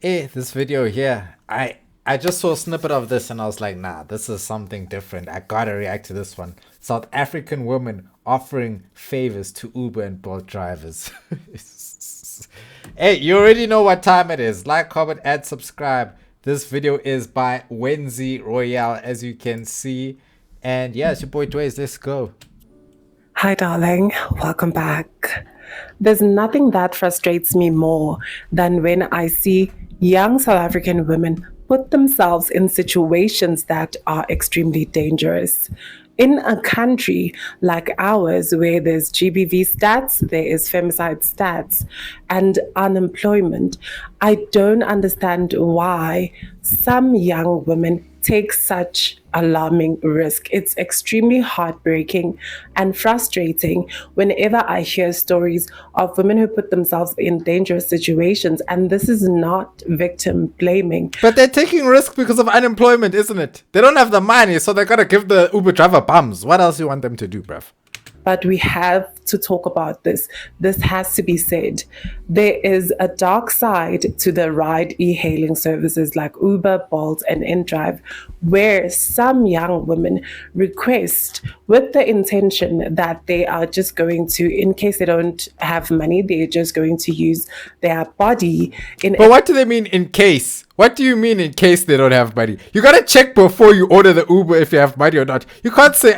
This video here, I just saw a snippet of this and I was like, nah, this is something different. I gotta react to this one. South African women offering favors to Uber and Bolt drivers. Hey, you already know what time it is. Like, comment, and subscribe. This video is by Wenzy Royale, as you can see. And yeah, it's your boy Dways. Let's go. Hi, darling. Welcome back. There's nothing that frustrates me more than when I see young South African women put themselves in situations that are extremely dangerous. In a country like ours, where there's GBV stats, there is femicide stats, and unemployment, I don't understand why some young women take such alarming risk. It's extremely heartbreaking and frustrating whenever I hear stories of women who put themselves in dangerous situations. And this is not victim blaming. But they're taking risk because of unemployment, isn't it? They don't have the money, so they gotta give the Uber driver bums. What else you want them to do, bruv? But we have to talk about this. This has to be said. There is a dark side to the ride e-hailing services like Uber, Bolt, and InDrive, where some young women request with the intention that they are just going to, in case they don't have money, they're just going to use their body in. But what do they mean in case? What do you mean in case they don't have money? You gotta check before you order the Uber if you have money or not. You can't say,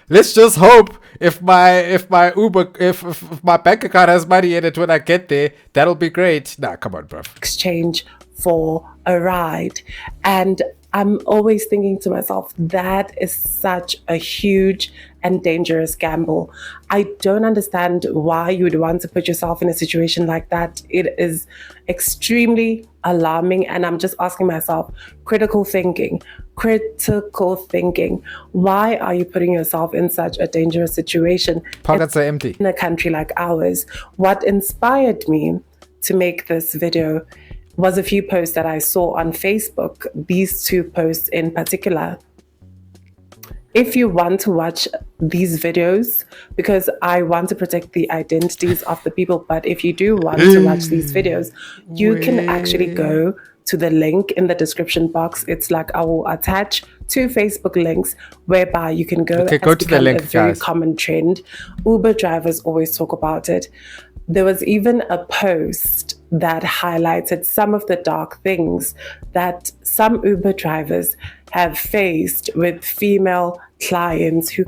let's just hope if my Uber if my bank account has money in it when I get there, that'll be great. Nah, come on, bro. Exchange for a ride. And I'm always thinking to myself, that is such a huge and dangerous gamble. I don't understand why you would want to put yourself in a situation like that. It is extremely alarming. And I'm just asking myself, critical thinking. Why are you putting yourself in such a dangerous situation? Pockets are empty. In a country like ours, what inspired me to make this video was a few posts that I saw on Facebook, these two posts in particular. If you want to watch these videos, because I want to protect the identities of the people, but if you do want to watch these videos, you can actually go to the link in the description box. It's like I will attach two Facebook links whereby you can go. Okay, go to the link, a very guys. common trend. Uber drivers always talk about it. There was even a post that highlighted some of the dark things that some Uber drivers have faced with female clients who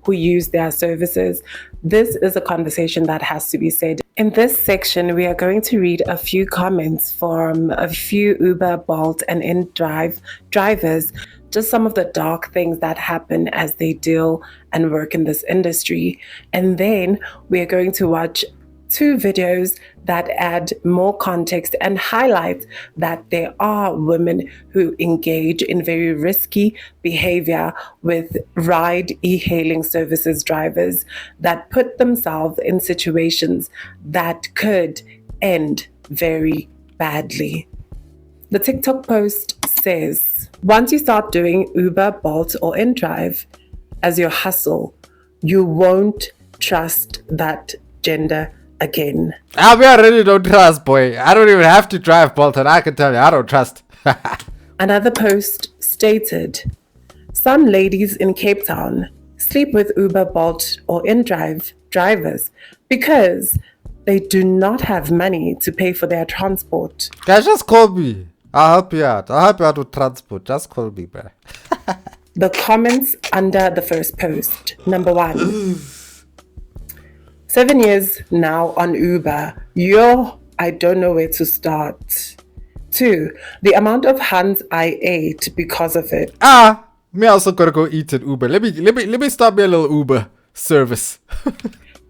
who use their services. This is a conversation that has to be said. In this section, we are going to read a few comments from a few Uber, Bolt, and InDrive drivers, just some of the dark things that happen as they deal and work in this industry. And then we are going to watch two videos that add more context and highlight that there are women who engage in very risky behavior with ride e-hailing services drivers that put themselves in situations that could end very badly. The TikTok post says, once you start doing Uber, Bolt, or InDrive as your hustle, you won't trust that gender again. We already don't trust, boy. I don't even have to drive Bolt, and I can tell you, I don't trust. Another post stated, some ladies in Cape Town sleep with Uber, Bolt, or InDrive drivers because they do not have money to pay for their transport. Guys, just call me. I'll help you out. I'll help you out with transport. Just call me, bro. The comments under the first post. Number 1. 7 years now on Uber. I don't know where to start. 2. The amount of hands I ate because of it. Me also gotta go eat at Uber. Let me start me a little Uber service.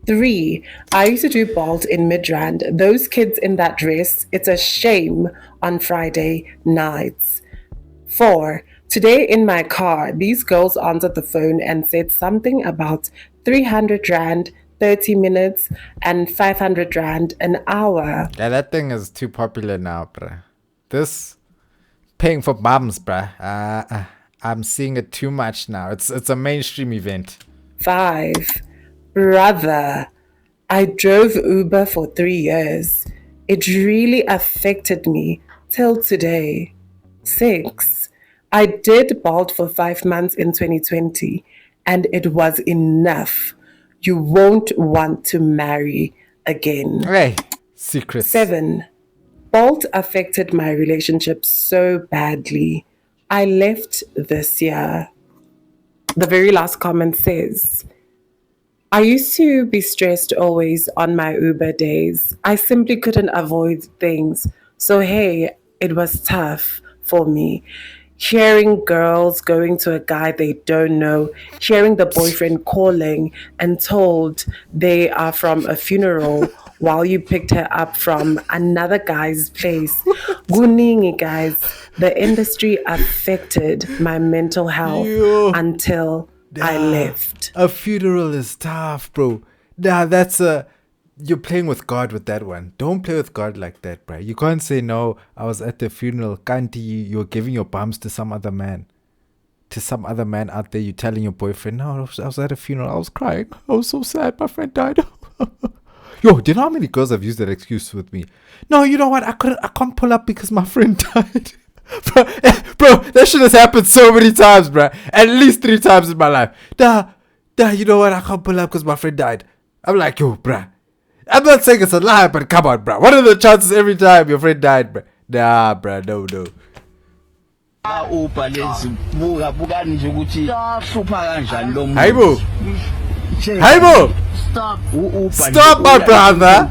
3. I used to do Bolt in Midrand. Those kids in that dress, it's a shame on Friday nights. 4. Today in my car, these girls answered the phone and said something about 300 Rand, 30 minutes, and 500 Rand an hour. Yeah, that thing is too popular now, bruh. This paying for BUMS, bruh. I'm seeing it too much now. It's a mainstream event. 5. Brother, I drove Uber for 3 years. It really affected me till today. 6. I did bald for 5 months in 2020, and it was enough. You won't want to marry again. Hey, secrets. 7. Bald affected my relationship so badly. I left this year. The very last comment says, I used to be stressed always on my Uber days. I simply couldn't avoid things. So, hey, it was tough for me. Hearing girls going to a guy they don't know, hearing the boyfriend calling and told they are from a funeral while you picked her up from another guy's place. Guningi, guys, the industry affected my mental health Yo. until I left. A funeral is tough, bro. Nah, that's you're playing with God with that one. Don't play with God like that, bro. You can't say, no, I was at the funeral. Can't you're giving your bums to some other man. To some other man out there, you're telling your boyfriend, no, I was at a funeral. I was crying. I was so sad. My friend died. Yo, do you know how many girls have used that excuse with me? No, you know what? I can't pull up because my friend died. bro, that shit has happened so many times, bro. At least 3 times in my life. Nah, you know what? I can't pull up because my friend died. I'm like, yo, bruh. I'm not saying it's a lie, but come on, bruh. What are the chances every time your friend died, bruh? Nah, bruh, no. Haibo! Stop, my brother!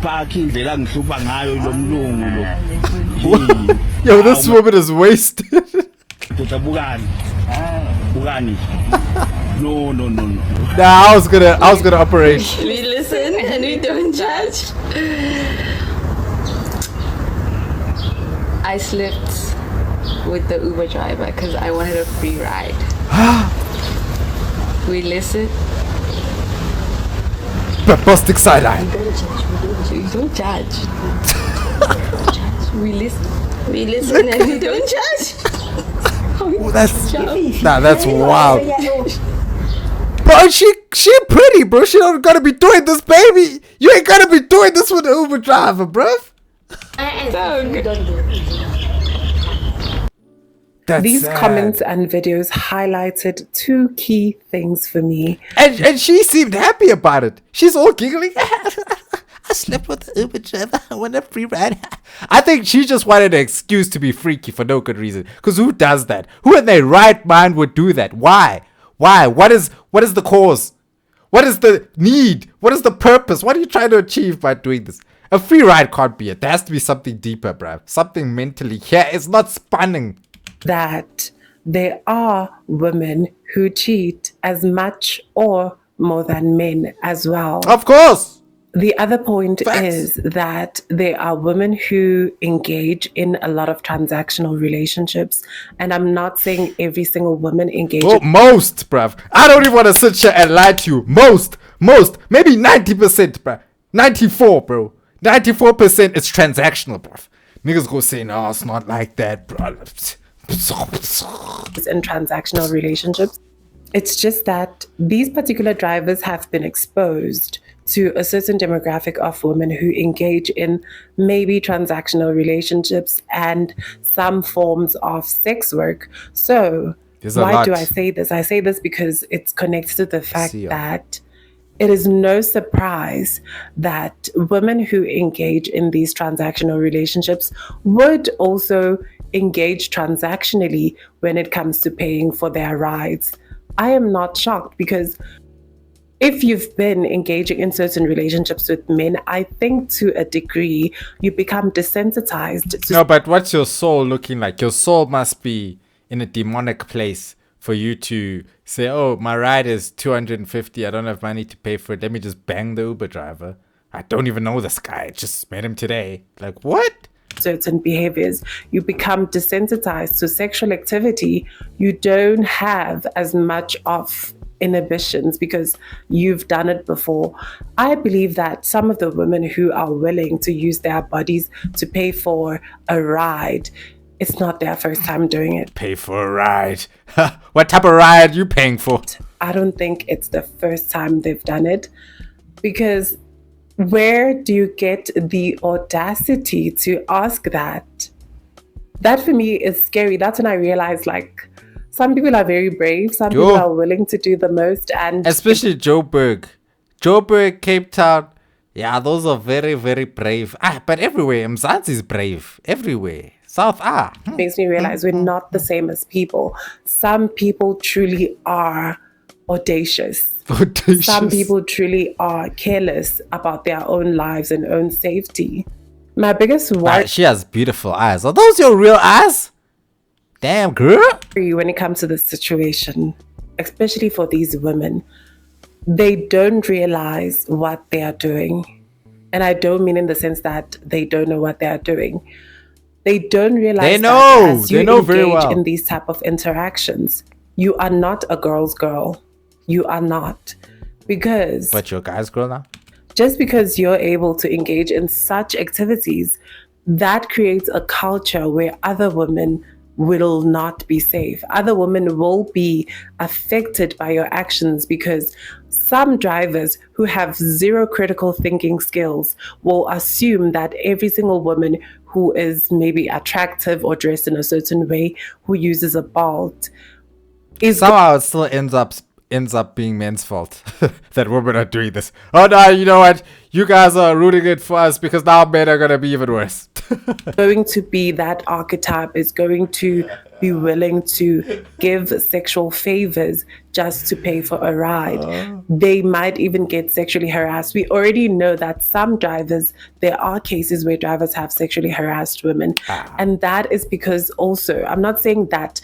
Yo, this woman is wasted. No. Nah, I was gonna operate. We listen and we don't judge. I slipped with the Uber driver because I wanted a free ride. We listen. Plastic side eye. You don't judge. We listen and we don't judge. Ooh, that's wild. Bro, she pretty, bro. She don't gotta be doing this, baby. You ain't gotta be doing this with the Uber driver, bro. These sad. comments and videos highlighted 2 key things for me. And she seemed happy about it. She's all giggling. I slept with the Uber driver. I want a free ride. I think she just wanted an excuse to be freaky for no good reason. Because who does that? Who in their right mind would do that? Why? What is the cause? What is the need? What is the purpose? What are you trying to achieve by doing this? A free ride can't be it. There has to be something deeper, bruv. Something mentally. Yeah, it's not spanning. That there are women who cheat as much or more than men as well. Of course. The other point Facts. is that there are women who engage in a lot of transactional relationships. And I'm not saying every single woman engages. Well, most, bruv. I don't even want to sit here and lie to you. Most. Maybe 90%, bruv. 94, bro. 94% is transactional, bruv. Niggas go say, no, it's not like that, bro. in transactional relationships. It's just that these particular drivers have been exposed to a certain demographic of women who engage in maybe transactional relationships and some forms of sex work. So why do I say this? I say this because it's connected to the fact that it is no surprise that women who engage in these transactional relationships would also engage transactionally when it comes to paying for their rides. I am not shocked because if you've been engaging in certain relationships with men, I think to a degree you become desensitized. No, but what's your soul looking like? Your soul must be in a demonic place for you to say, oh, my ride is 250. I don't have money to pay for it. Let me just bang the Uber driver. I don't even know this guy. I just met him today. Like, what? Certain behaviors, you become desensitized to sexual activity. You don't have as much of inhibitions because you've done it before. I believe that some of the women who are willing to use their bodies to pay for a ride, it's not their first time doing it. Pay for a ride? What type of ride are you paying for? I don't think it's the first time they've done it because Where do you get the audacity to ask that? That for me is scary. That's when I realized, like, some people are very brave, some people Yo. are willing to do the most, and Especially Joburg. Joburg, Cape Town. Yeah, those are very, very brave. But everywhere. Mzansi is brave. Everywhere. South, it makes me realize we're not the same as people. Some people truly are audacious. Audacious. Some people truly are careless about their own lives and own safety. My biggest worry She has beautiful eyes. Are those your real eyes? Damn, girl. when it comes to this situation, especially for these women, they don't realize what they are doing. And I don't mean in the sense that they don't know what they are doing. They don't realize They that know. as you They know engage very well. in these type of interactions, you are not a girl's girl. You are not. Because But your guy's girl now? just because you're able to engage in such activities, that creates a culture where other women will not be safe. Other women will be affected by your actions because some drivers who have zero critical thinking skills will assume that every single woman who is maybe attractive or dressed in a certain way, who uses a belt, is Somehow it still ends up being men's fault that women are doing this. Oh no, you know what? You guys are rooting it for us because now men are gonna be even worse. going to be that archetype, is going to be willing to give sexual favors just to pay for a ride. They might even get sexually harassed. We already know that some drivers, there are cases where drivers have sexually harassed women. And that is because also, I'm not saying that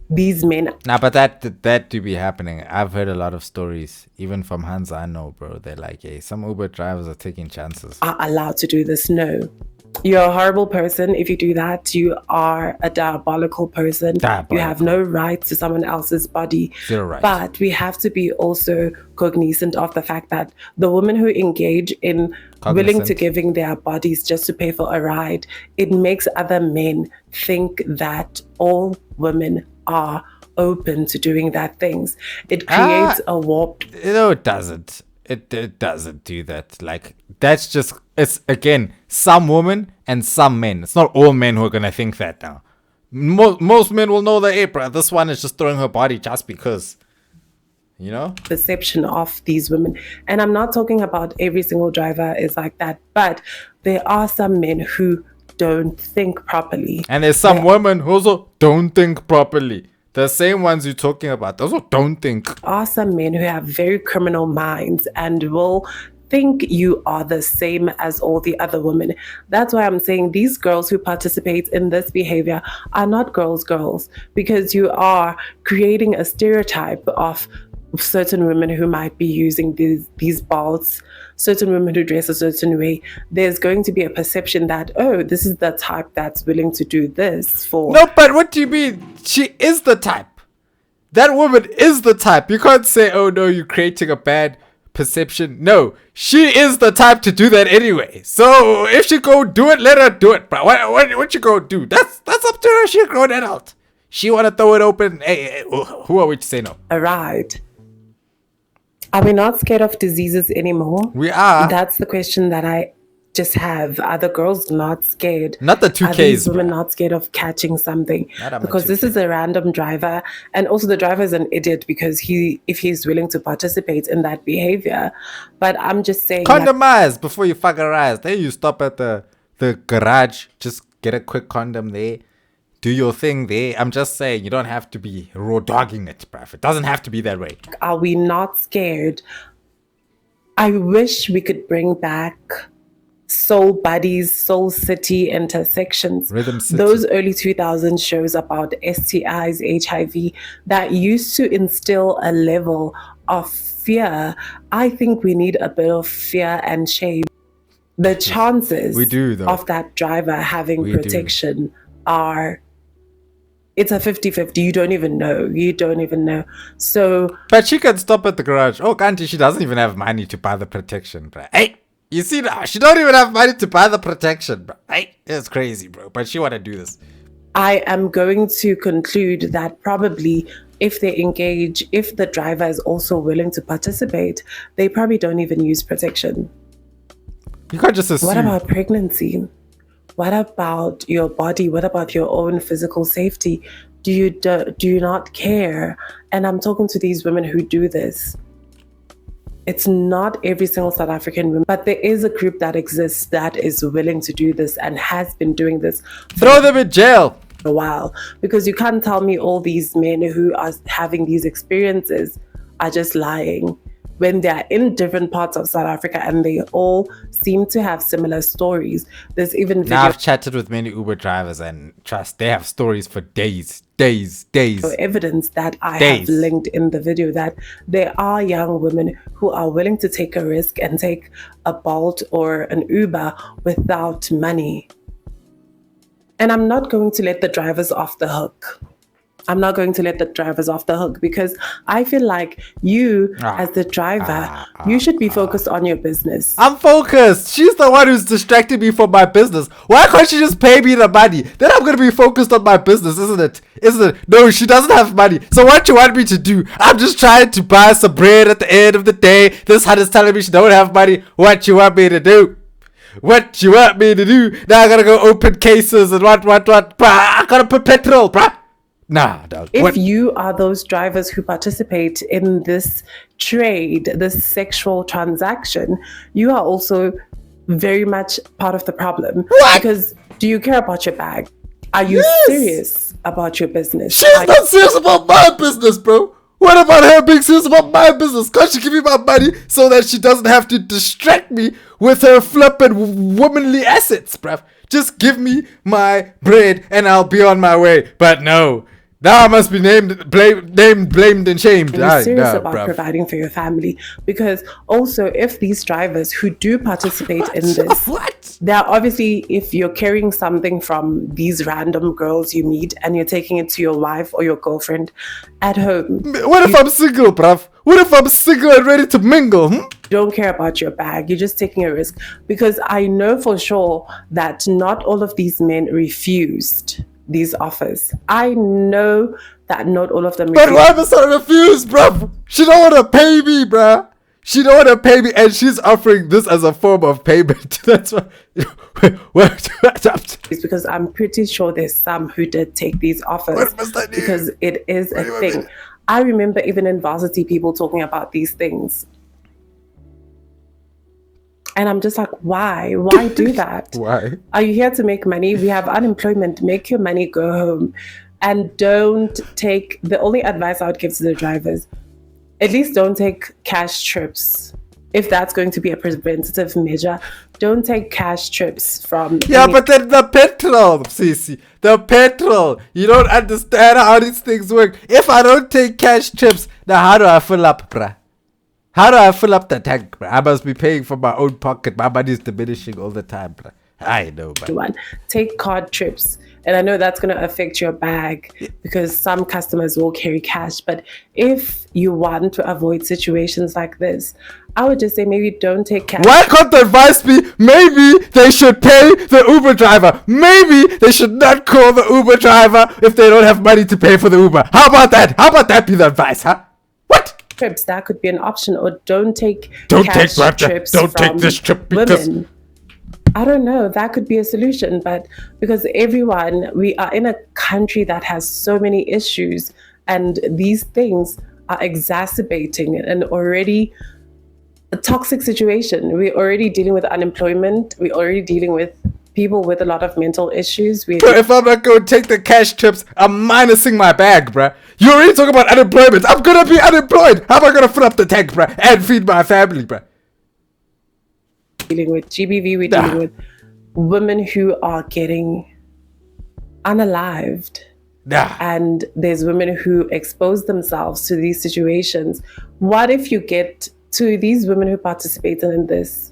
these men Nah, but that do be happening. I've heard a lot of stories, even from Hans I know, bro. They're like, hey, some Uber drivers are taking chances. are allowed to do this. No. You're a horrible person if you do that. You are a diabolical person. You have no rights to someone else's body. Zero rights. But we have to be also cognizant of the fact that the women who engage in willing to giving their bodies just to pay for a ride, it makes other men think that all women are open to doing that things. It creates a warped. No, it doesn't. It doesn't do that. Like, that's just, it's again, some women and some men. It's not all men who are gonna think that now. Most men will know that, hey, bro, this one is just throwing her body just because. You know? Perception of these women. And I'm not talking about every single driver is like that, but there are some men who don't think properly. And there's some women who also don't think properly. The same ones you're talking about, those who don't think. There are some men who have very criminal minds and will think you are the same as all the other women. That's why I'm saying these girls who participate in this behavior are not girls, because you are creating a stereotype of certain women who might be using these balls, certain women who dress a certain way. There's going to be a perception that, oh, this is the type that's willing to do this for. No, but what do you mean? She is the type. That woman is the type. You can't say, oh no, you're creating a bad perception. No, she is the type to do that anyway. So if she go do it, let her do it. But what you go do? That's up to her. She a grown adult. She wanna throw it open. Hey, who are we to say no? A ride. Are we not scared of diseases anymore? We are. That's the question that I just have. Are the girls not scared? Not the 2Ks. Are these women not scared of catching something? Because this is a random driver, and also the driver is an idiot because if he's willing to participate in that behavior. But I'm just saying, condomize before you fuckerize. Then you stop at the garage, just get a quick condom there. Do your thing there. I'm just saying, you don't have to be raw dogging it, bruv. It doesn't have to be that way. Are we not scared? I wish we could bring back Soul Buddies, Soul City intersections. Rhythm City. Those early 2000s shows about STIs, HIV, that used to instill a level of fear. I think we need a bit of fear and shame. The chances we do, though. of that driver having protection are... It's a 50-50. You don't even know. So, but she can stop at the garage. Oh, Kanti, she doesn't even have money to buy the protection, bro. Hey, you see now, she don't even have money to buy the protection, bro. Hey, it's crazy, bro. But she want to do this. I am going to conclude that probably if they engage, if the driver is also willing to participate, they probably don't even use protection. You can't just assume. What about pregnancy? What about your body? What about your own physical safety? Do you not care? And I'm talking to these women who do this. It's not every single South African woman, but there is a group that exists that is willing to do this and has been doing this Throw them in jail. a while, because you can't tell me all these men who are having these experiences are just lying when they're in different parts of South Africa and they all seem to have similar stories. There's even video Now I've chatted with many Uber drivers and trust they have stories for days. evidence that I have linked in the video that there are young women who are willing to take a risk and take a Bolt or an Uber without money. And I'm not going to let the drivers off the hook. I'm not going to let the drivers off the hook because I feel like you, as the driver, you should be focused on your business. I'm focused. She's the one who's distracting me from my business. Why can't she just pay me the money? Then I'm going to be focused on my business, isn't it? Isn't it? No, she doesn't have money. So what you want me to do? I'm just trying to buy some bread at the end of the day. This hun is telling me she don't have money. What you want me to do? What you want me to do? Now I gotta go open cases and what? Bruh, I gotta put petrol, bruh. Nah, dog. If you are those drivers who participate in this trade, this sexual transaction, you are also very much part of the problem. What? Because do you care about your bag? Are you serious about your business? She's not serious about my business, bro. What about her being serious about my business? Can't she give me my money so that she doesn't have to distract me with her flippin' womanly assets, bruv? Just give me my bread and I'll be on my way. But no. Now I must be blamed, and shamed. Are you serious about providing for your family? Because also, if these drivers who do participate in this, they're obviously, if you're carrying something from these random girls you meet and you're taking it to your wife or your girlfriend at home. What if I'm single, bruv? What if I'm single and ready to mingle? You don't care about your bag. You're just taking a risk. Because I know for sure that not all of these men refused these offers. I know that not all of them refused. But why must I refuse, bruv? She don't want to pay me, bruh. She don't want to pay me, and she's offering this as a form of payment. That's why. It's because I'm pretty sure there's some who did take these offers. What must I do? Because it is a thing. I remember even in varsity people talking about these things. And I'm just like, why? Why do that? Why? Are you here to make money? We have unemployment. Make your money, go home. And don't take, the only advice I would give to the drivers, at least don't take cash trips. If that's going to be a preventative measure, don't take cash trips from... Yeah, but then the petrol, Sisi. The petrol. You don't understand how these things work. If I don't take cash trips, now how do I fill up, bruh? How do I fill up the tank, bro? I must be paying from my own pocket. My money is diminishing all the time, bro. I know, bro. Take card trips. And I know that's going to affect your bag because some customers will carry cash. But if you want to avoid situations like this, I would just say maybe don't take cash. Why can't the advice be maybe they should pay the Uber driver? Maybe they should not call the Uber driver if they don't have money to pay for the Uber. How about that? How about that be the advice, huh? What? Trips, that could be an option. Or don't take trips. Don't take this trip because women. I don't know, that could be a solution, but because we are in a country that has so many issues and these things are exacerbating an already a toxic situation. We're already dealing with unemployment. We're already dealing with people with a lot of mental issues. Bro, if I'm not going to take the cash trips, I'm minusing my bag, bruh. You already talking about unemployment. I'm going to be unemployed. How am I going to fill up the tank, bruh, and feed my family, bruh? Dealing with GBV, we're dealing with women who are getting unalived. And there's women who expose themselves to these situations. What if you get to these women who participate in this?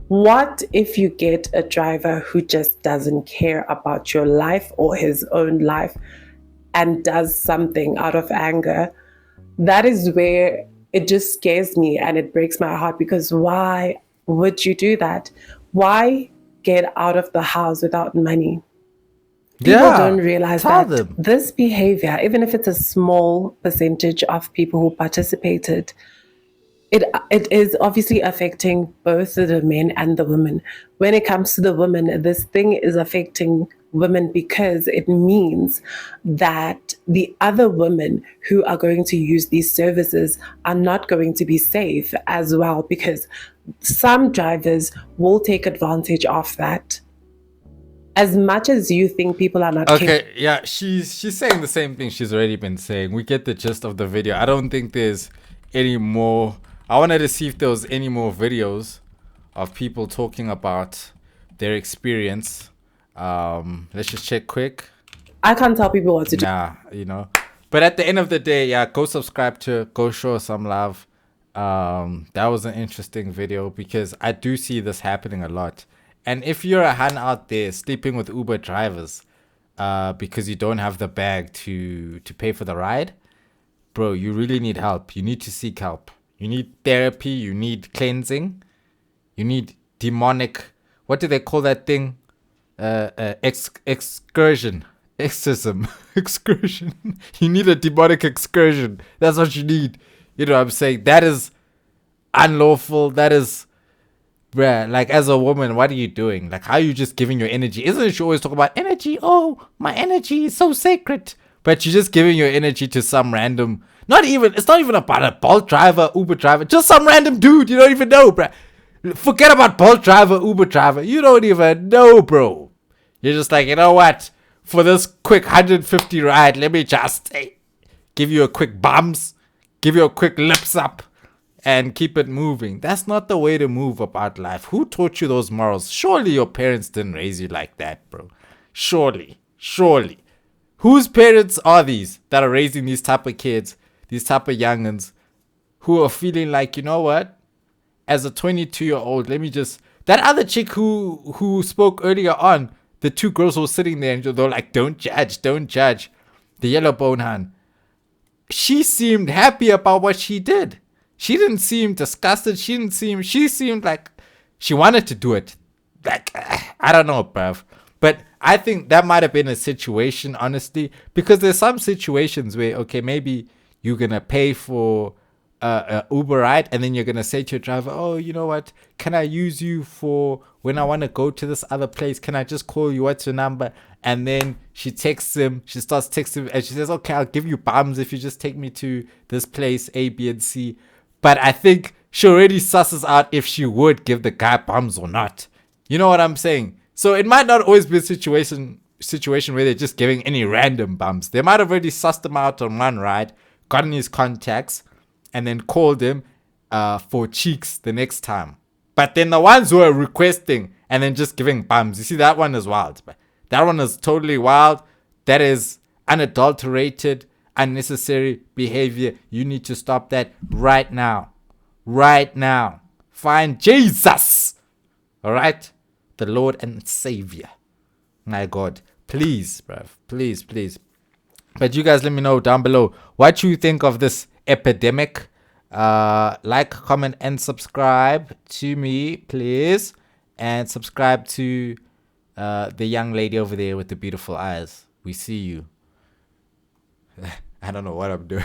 What if you get a driver who just doesn't care about your life or his own life and does something out of anger? That is where it just scares me and it breaks my heart, because why would you do that? Why get out of the house without money? People don't realize that this behavior, even if it's a small percentage of people who participated, it is obviously affecting both the men and the women. When it comes to the women, this thing is affecting women because it means that the other women who are going to use these services are not going to be safe as well, because some drivers will take advantage of that. As much as you think people are not capable. Okay, yeah, she's saying the same thing she's already been saying. We get the gist of the video. I don't think there's any more. I wanted to see if there was any more videos of people talking about their experience. Let's just check quick. I can't tell people what to do. Nah, But at the end of the day, yeah, go subscribe to her, go show her some love. That was an interesting video because I do see this happening a lot. And if you're a Han out there sleeping with Uber drivers, because you don't have the bag to pay for the ride, bro, you really need help. You need to seek help. You need therapy. You need cleansing. You need demonic. What do they call that thing? Excursion. Exorcism. Excursion. You need a demonic excursion. That's what you need. You know what I'm saying? That is unlawful. That is, bruh, like, as a woman, what are you doing? Like, how are you just giving your energy? Isn't it you always talk about energy? Oh, my energy is so sacred. But you're just giving your energy to some random, it's not even about a Bolt driver, Uber driver, just some random dude you don't even know, bruh. Forget about Bolt driver, Uber driver. You don't even know, bro. You're just like, you know what? For this quick 150 ride, let me just give you a quick BUMS, give you a quick lips up, and keep it moving. That's not the way to move about life. Who taught you those morals? Surely your parents didn't raise you like that, bro. Surely. Whose parents are these that are raising these type of kids, these type of youngins, who are feeling like, you know what? As a 22-year-old, let me just... That other chick who spoke earlier on, the two girls who were sitting there and they're like, don't judge. The yellow bone hand. She seemed happy about what she did. She didn't seem disgusted. She seemed like she wanted to do it. Like, I don't know, bruv. But I think that might have been a situation, honestly, because there's some situations where, okay, maybe you're going to pay for a Uber ride and then you're going to say to your driver, oh, you know what? Can I use you for when I want to go to this other place? Can I just call you? What's your number? And then she texts him. She starts texting him and she says, okay, I'll give you BUMS if you just take me to this place, A, B, and C. But I think she already susses out if she would give the guy BUMS or not. You know what I'm saying? So it might not always be a situation where they're just giving any random BUMS. They might have already sussed him out on one ride, gotten his contacts, and then called him for cheeks the next time. But then the ones who are requesting and then just giving BUMS, you see, that one is wild. That one is totally wild. That is unadulterated, unnecessary behavior. You need to stop that right now. Find Jesus. All right? The Lord and Savior. My God. Please, bruv. Please. But you guys let me know down below what you think of this epidemic. Like, comment, and subscribe to me, please. And subscribe to the young lady over there with the beautiful eyes. We see you. I don't know what I'm doing.